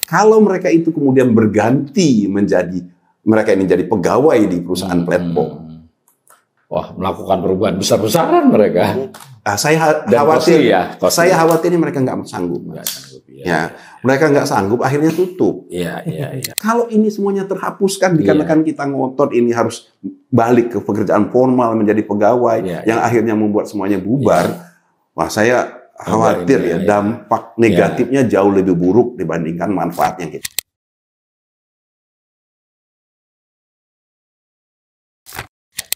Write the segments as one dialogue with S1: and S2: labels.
S1: Kalau mereka itu kemudian berganti menjadi mereka ini jadi pegawai di perusahaan platform.
S2: Wah, melakukan perubahan besar-besaran mereka.
S1: Saya khawatir ini mereka nggak sanggup. Ya, mereka nggak sanggup, akhirnya tutup.
S2: Iya.
S1: Kalau ini semuanya terhapuskan, dikarenakan kita ngotot ini harus balik ke pekerjaan formal menjadi pegawai, yang akhirnya membuat semuanya bubar. Wah, saya khawatir dampak negatifnya jauh lebih buruk dibandingkan manfaatnya gitu.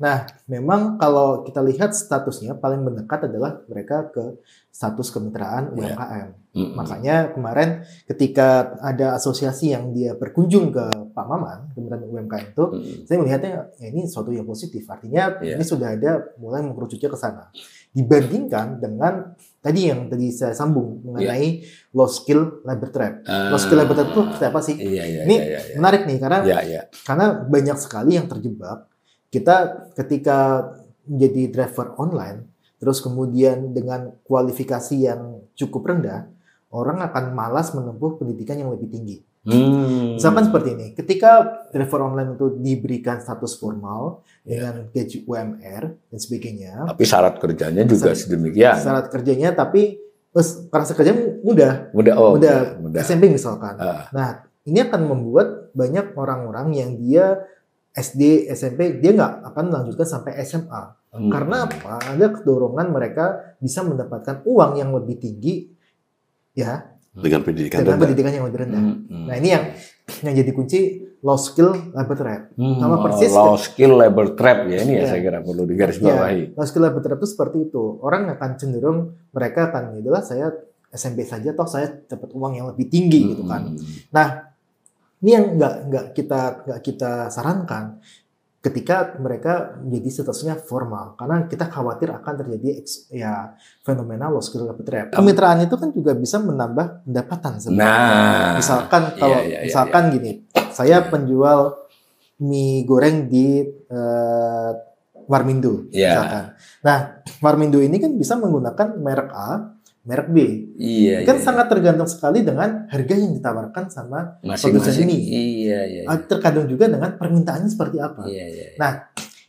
S3: Nah, memang kalau kita lihat statusnya paling mendekat adalah mereka ke status kemitraan UMKM. Makanya kemarin ketika ada asosiasi yang dia berkunjung ke Pak Maman, kemitraan UMKM itu, saya melihatnya ini sesuatu yang positif. Artinya ini sudah ada mulai mengkerucutnya ke sana. Dibandingkan dengan tadi yang saya sambung mengenai low skill labor trap. Low skill labor trap itu apa sih? Ini menarik nih karena banyak sekali yang terjebak. Kita ketika menjadi driver online, terus kemudian dengan kualifikasi yang cukup rendah, orang akan malas menempuh pendidikan yang lebih tinggi. Misalkan seperti ini, ketika driver online itu diberikan status formal dengan gaji UMR dan sebagainya.
S2: Tapi syarat kerjanya juga sedemikian.
S3: Syarat kerjanya tapi karena kerjanya mudah. SMP misalkan. Nah, ini akan membuat banyak orang-orang yang dia SD, SMP, dia nggak akan melanjutkan sampai SMA. Karena apa? Ada dorongan mereka bisa mendapatkan uang yang lebih tinggi, ya,
S1: dengan pendidikan
S3: yang lebih rendah. Nah, ini yang jadi kunci low skill labor trap. Sama persis
S2: low skill labor trap ya ini saya kira perlu digarisbawahi.
S3: Low skill labor trap itu seperti itu. Orang akan cenderung mereka akan itulah saya SMP saja, toh saya dapat uang yang lebih tinggi gitu kan. Nah, ini yang nggak kita sarankan ketika mereka menjadi statusnya formal, karena kita khawatir akan terjadi fenomena low skill labor trap. Kemitraan itu kan juga bisa menambah pendapatan sebenarnya. Misalkan gini, saya penjual mie goreng di Warmindo, misalkan. Nah, Warmindo ini kan bisa menggunakan merek A, merek B. Sangat tergantung sekali dengan harga yang ditawarkan sama produsen ini. Terkadang juga dengan permintaannya seperti apa. Nah,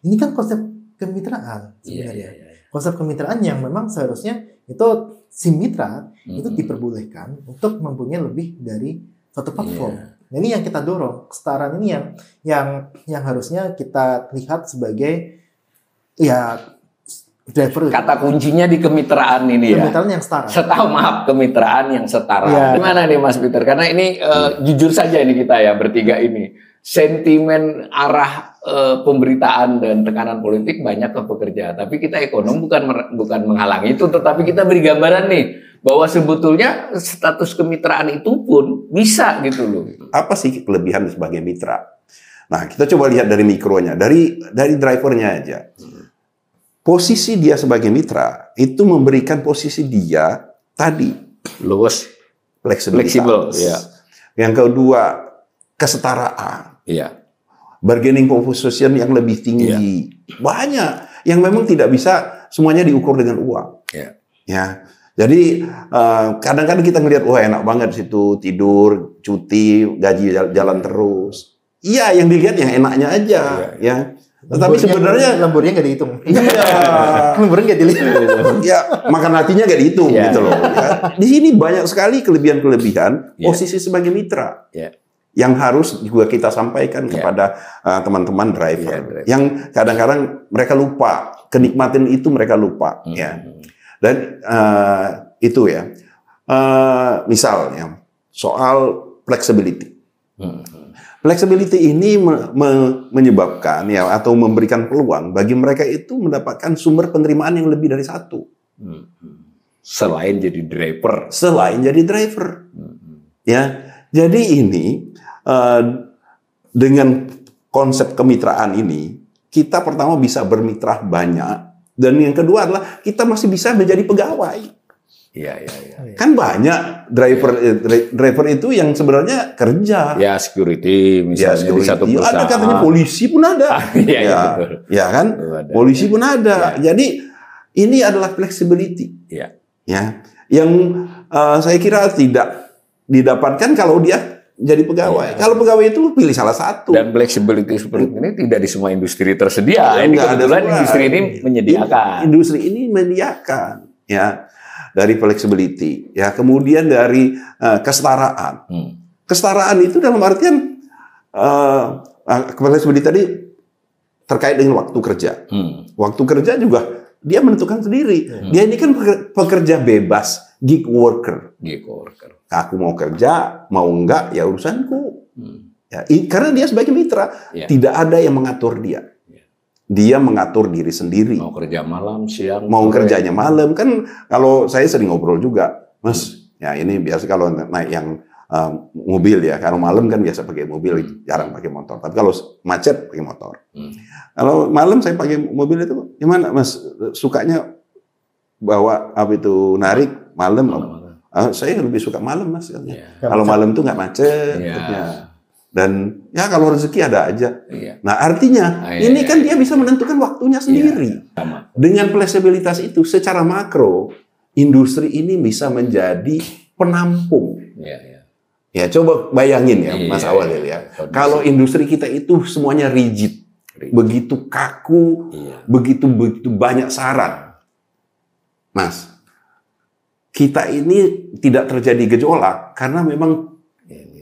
S3: ini kan konsep kemitraan sebenarnya. Konsep kemitraan yang memang seharusnya itu si mitra itu diperbolehkan untuk mempunyai lebih dari satu platform. Nah, ini yang kita dorong. Kesetaraan ini yang harusnya kita lihat sebagai driver.
S2: Kata kuncinya di kemitraan ini
S3: kemitraan yang setara.
S2: Kemitraan yang setara. Gimana nih Mas Peter? Karena ini jujur saja ini kita ya bertiga ini. Sentimen arah pemberitaan dan tekanan politik banyak ke pekerja. Tapi kita ekonom bukan menghalangi itu, tetapi kita beri gambaran nih bahwa sebetulnya status kemitraan itu pun bisa gitu loh.
S1: Apa sih kelebihan sebagai mitra? Nah, kita coba lihat dari mikronya, dari drivernya aja. Posisi dia sebagai mitra itu memberikan posisi dia tadi
S2: luas,
S1: fleksibel. Yang kedua kesetaraan, bargaining position yang lebih tinggi, banyak yang memang tidak bisa semuanya diukur dengan uang. Jadi kadang-kadang kita ngelihat wah enak banget di situ tidur, cuti, gaji jalan terus. Iya, yang dilihat yang enaknya aja, Tetapi sebenarnya
S3: lemburnya nggak dihitung.
S1: Lemburnya nggak dilihat. Makan hatinya nggak dihitung gitu loh. Di sini banyak sekali kelebihan-kelebihan posisi sebagai mitra yang harus juga kita sampaikan kepada teman-teman driver. Yang kadang-kadang mereka lupa, kenikmatan itu mereka lupa. Dan itu misalnya soal flexibility. Flexibility ini menyebabkan atau memberikan peluang bagi mereka itu mendapatkan sumber penerimaan yang lebih dari satu.
S2: Selain jadi driver.
S1: Jadi ini dengan konsep kemitraan ini kita pertama bisa bermitra banyak dan yang kedua adalah kita masih bisa menjadi pegawai. Kan banyak driver itu yang sebenarnya kerja.
S2: Security misalnya di satu perusahaan.
S1: Ada katanya polisi pun ada. Kan? Polisi pun ada. Jadi ini adalah flexibility. Yang saya kira tidak didapatkan kalau dia jadi pegawai. Kalau pegawai itu pilih salah satu.
S2: Dan flexibility seperti ini tidak di semua industri tersedia. Ini kebetulan industri ini menyediakan.
S1: Industri ini menyediakan, ya, dari flexibility, ya. Kemudian dari kesetaraan. Kesetaraan itu dalam artian flexibility tadi terkait dengan waktu kerja. Waktu kerja juga dia menentukan sendiri. Dia ini kan pekerja bebas, gig worker.
S2: Gig worker.
S1: Aku mau kerja, mau enggak, ya urusanku. Ya, karena dia sebagai mitra, tidak ada yang mengatur dia. Dia mengatur diri sendiri.
S2: Mau kerja malam, siang,
S1: mau kerjanya malam. Kan kalau saya sering ngobrol juga, Mas, ya ini biasa kalau naik yang mobil ya, kalau malam kan biasa pakai mobil, jarang pakai motor. Tapi kalau macet pakai motor. Kalau malam saya pakai mobil itu, gimana Mas? Sukanya bawa apa itu narik malam? Saya lebih suka malam Mas. Kalau malam tuh nggak macet. Dan ya kalau rezeki ada aja. Nah artinya ini kan dia bisa menentukan waktunya sendiri. Dengan fleksibilitas itu secara makro, industri ini bisa menjadi penampung. Ya coba bayangin ya Mas Awalil ya. Kalau industri kita itu semuanya rigid, begitu kaku, begitu banyak syarat, Mas. Kita ini tidak terjadi gejolak karena memang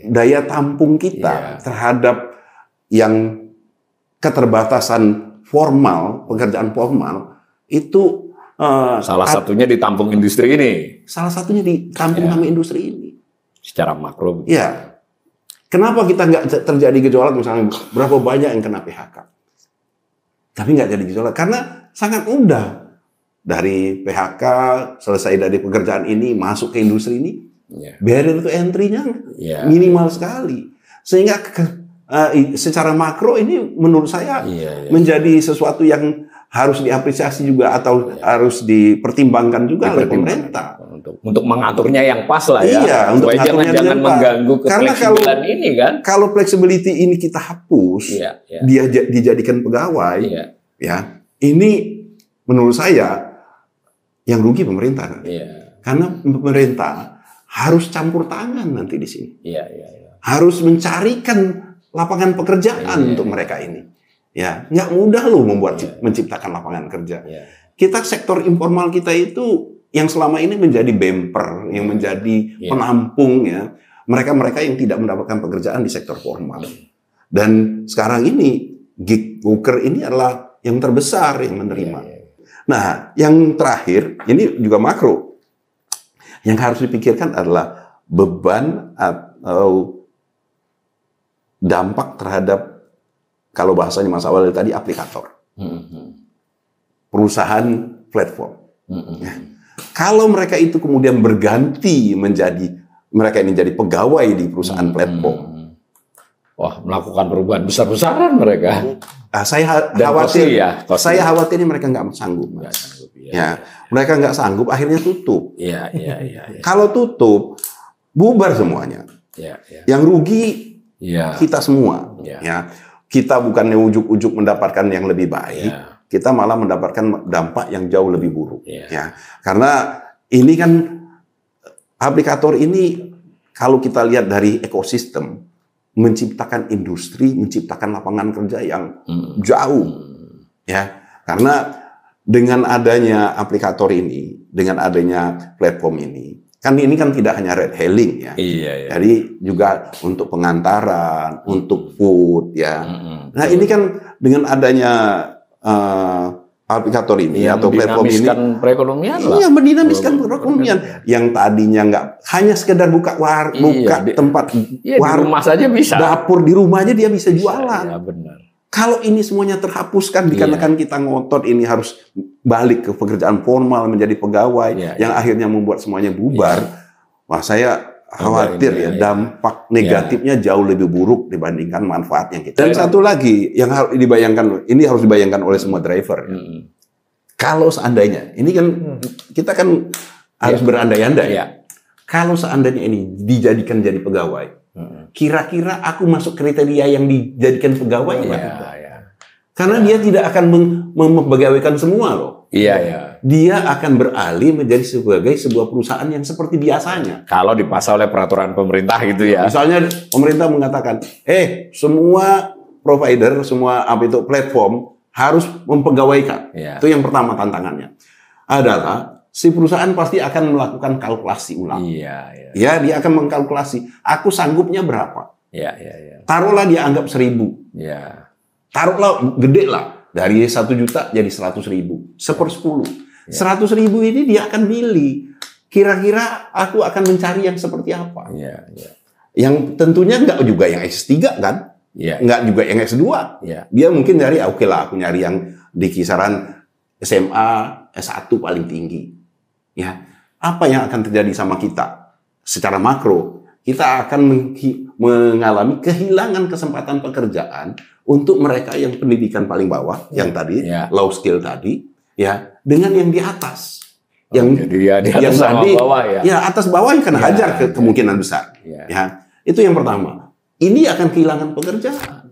S1: daya tampung kita terhadap yang keterbatasan formal, pekerjaan formal itu
S2: salah satunya ditampung industri ini.
S1: Salah satunya ditampung sama industri ini.
S2: Secara makro.
S1: Ya. Kenapa kita nggak terjadi gejolak misalnya berapa banyak yang kena PHK? Tapi nggak jadi gejolak karena sangat mudah. Dari PHK selesai dari pekerjaan ini masuk ke industri ini, barrier to entry-nya minimal sekali. Sehingga secara makro ini menurut saya menjadi sesuatu yang harus diapresiasi juga atau harus dipertimbangkan juga oleh pemerintah
S2: untuk mengaturnya yang pas lah ya.
S1: Iya, untuk
S2: jangan mengganggu kefleksibilan ini kan.
S1: Kalau flexibility ini kita hapus, dia dijadikan pegawai, ya ini menurut saya yang rugi pemerintah kan. Karena pemerintah harus campur tangan nanti di sini. Harus mencarikan lapangan pekerjaan untuk mereka ini. Ya, nggak mudah loh menciptakan lapangan kerja. Kita sektor informal kita itu yang selama ini menjadi bumper, yang menjadi penampung ya. Mereka-mereka yang tidak mendapatkan pekerjaan di sektor formal. Dan sekarang ini gig worker ini adalah yang terbesar yang menerima. Nah, yang terakhir ini juga makro. Yang harus dipikirkan adalah beban atau dampak terhadap, kalau bahasanya Mas Awalil tadi, aplikator. Perusahaan platform. Kalau mereka itu kemudian berganti menjadi, mereka ini jadi pegawai di perusahaan platform.
S2: Wah, melakukan perubahan besar-besaran mereka.
S1: Saya khawatir ini mereka nggak sanggup. Mereka nggak sanggup, akhirnya tutup. Kalau tutup, bubar semuanya. Yang rugi kita semua. Kita bukannya ujuk-ujuk mendapatkan yang lebih baik, kita malah mendapatkan dampak yang jauh lebih buruk. Karena ini kan aplikator ini, kalau kita lihat dari ekosistem, menciptakan industri, menciptakan lapangan kerja yang jauh, ya. Karena dengan adanya aplikator ini, dengan adanya platform ini kan tidak hanya ride hailing ya. Jadi juga untuk pengantaran, untuk food ya. Nah ini kan dengan adanya aplikator ini atau platform ini
S2: perekonomian
S1: mendinamiskan perekonomian yang tadinya nggak hanya sekedar buka tempat
S2: di rumah saja bisa,
S1: dapur di rumah aja dia bisa jualan.
S2: Benar.
S1: Kalau ini semuanya terhapuskan dikarenakan kita ngotot ini harus balik ke pekerjaan formal menjadi pegawai yang akhirnya membuat semuanya bubar, wah saya khawatir dampak negatifnya jauh lebih buruk dibandingkan manfaat yang kita. Dan satu lagi yang harus dibayangkan oleh semua driver. Kalau seandainya ini kan kita kan harus berandai-andai. Kalau seandainya ini dijadikan jadi pegawai, kira-kira aku masuk kriteria yang dijadikan pegawai apa tidak? Karena dia tidak akan mempegawaikan semua loh.
S2: Iya, ya.
S1: Dia akan beralih menjadi sebagai sebuah perusahaan yang seperti biasanya.
S2: Kalau dipasang oleh peraturan pemerintah gitu ya.
S1: Misalnya pemerintah mengatakan, semua provider, semua platform harus mempegawaikan.
S2: Ya.
S1: Itu yang pertama tantangannya. Adalah si perusahaan pasti akan melakukan kalkulasi ulang.
S2: Iya, iya.
S1: Ya, dia akan mengkalkulasi, aku sanggupnya berapa?
S2: Iya, iya, iya.
S1: Taruhlah dia anggap 1.000.
S2: Iya.
S1: Taruhlah gede lah. Dari 1 juta jadi 100.000. 1/10. 100.000 ini dia akan milih. Kira-kira aku akan mencari yang seperti apa?
S2: Iya, iya.
S1: Yang tentunya nggak juga yang S3 kan?
S2: Iya.
S1: Nggak juga yang S2.
S2: Iya.
S1: Dia mungkin dari oke lah aku nyari yang di kisaran SMA, S1 paling tinggi. Ya. Apa yang akan terjadi sama kita? Secara makro, kita akan mengalami kehilangan kesempatan pekerjaan untuk mereka yang pendidikan paling bawah, yang tadi, low skill tadi, ya, dengan yang di atas.
S2: Jadi ya di atas sama bawah ya.
S1: Ya, atas bawah yang kena hajar kemungkinan besar. Ya. Itu yang pertama. Ini akan kehilangan pekerjaan.